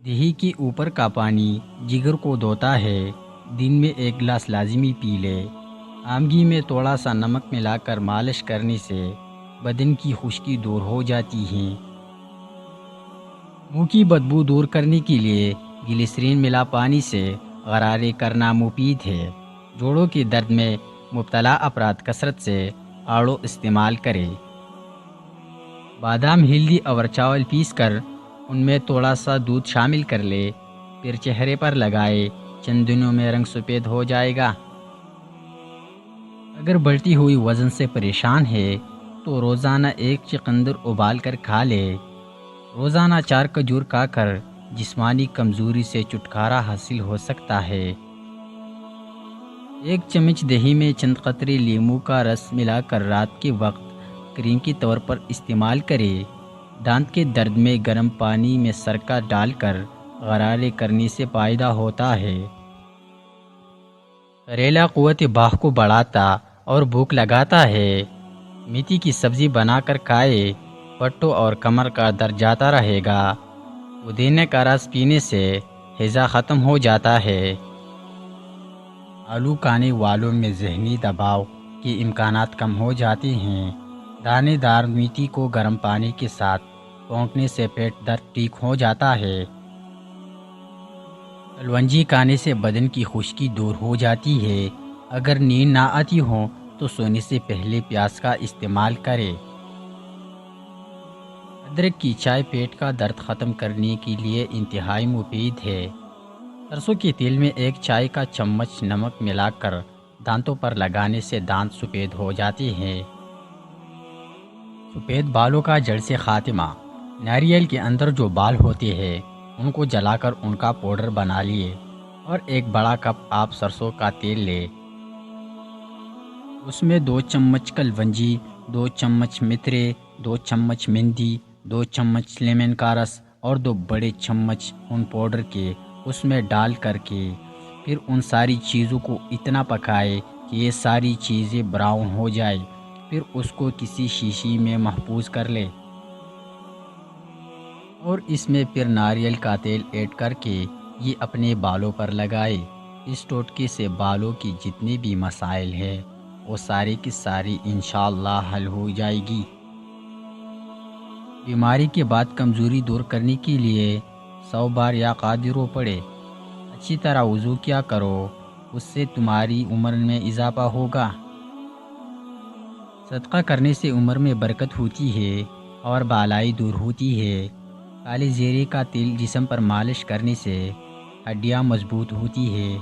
دہی کے اوپر کا پانی جگر کو دھوتا ہے۔ دن میں 1 گلاس لازمی پی لے۔ آمگی میں تھوڑا سا نمک ملا کر مالش کرنے سے بدن کی خشکی دور ہو جاتی ہے۔ منہ کی بدبو دور کرنے کے لیے گلیسرین ملا پانی سے غرارے کرنا مفید ہے۔ جوڑوں کے درد میں مبتلا افراد کثرت سے آڑو استعمال کریں۔ بادام ہلدی اور چاول پیس کر ان میں تھوڑا سا دودھ شامل کر لے، پھر چہرے پر لگائے، چند دنوں میں رنگ سفید ہو جائے گا۔ اگر بڑھتی ہوئی وزن سے پریشان ہے تو روزانہ 1 چقندر ابال کر کھا لے۔ روزانہ 4 کھجور کھا کر جسمانی کمزوری سے چھٹکارا حاصل ہو سکتا ہے۔ 1 چمچ دہی میں چند قطرے لیموں کا رس ملا کر رات کے وقت کریم کے طور پر استعمال کرے۔ دانت کے درد میں گرم پانی میں سرکہ ڈال کر غرارے کرنے سے فائدہ ہوتا ہے۔ کریلا قوت بخ کو بڑھاتا اور بھوک لگاتا ہے۔ میتھی کی سبزی بنا کر کھائے، پٹوں اور کمر کا درد جاتا رہے گا۔ پودینے کا رس پینے سے ہیضہ ختم ہو جاتا ہے۔ آلو کھانے والوں میں ذہنی دباؤ کے امکانات کم ہو جاتے ہیں۔ دانے دار میتھی کو گرم پانی کے ساتھ پھونکنے سے پیٹ درد ٹھیک ہو جاتا ہے۔ کلونجی کھانے سے بدن کی خشکی دور ہو جاتی ہے۔ اگر نیند نہ آتی ہو تو سونے سے پہلے پیاز کا استعمال کریں۔ ادرک کی چائے پیٹ کا درد ختم کرنے کے لیے انتہائی مفید ہے۔ سرسوں کے تیل میں 1 چائے کا چمچ نمک ملا کر دانتوں پر لگانے سے دانت سفید ہو جاتے ہیں۔ سفید بالوں کا جڑ سے خاتمہ۔ ناریل کے اندر جو بال ہوتے ہیں ان کو جلا کر ان کا پاؤڈر بنا لیے اور 1 بڑا کپ آپ سرسوں کا تیل لے۔ اس میں 2 چمچ کلونجی، 2 چمچ میتھرے، 2 چمچ مہندی، 2 چمچ لیمن کا رس اور 2 بڑے چمچ ان پاؤڈر کے اس میں ڈال کر کے پھر ان ساری چیزوں کو اتنا پکائے کہ یہ ساری چیزیں براؤن ہو جائے۔ پھر اس کو کسی شیشی میں محفوظ کر لے اور اس میں پھر ناریل کا تیل ایڈ کر کے یہ اپنے بالوں پر لگائے۔ اس ٹوٹکے سے بالوں کی جتنی بھی مسائل ہیں وہ ساری کی ساری انشاءاللہ حل ہو جائے گی۔ بیماری کے بعد کمزوری دور کرنے کے لیے 100 بار یا قادرو پڑھے۔ اچھی طرح وضو کیا کرو، اس سے تمہاری عمر میں اضافہ ہوگا۔ صدقہ کرنے سے عمر میں برکت ہوتی ہے اور بالائی دور ہوتی ہے۔ کالے زیرے کا تیل جسم پر مالش کرنے سے ہڈیاں مضبوط ہوتی ہے۔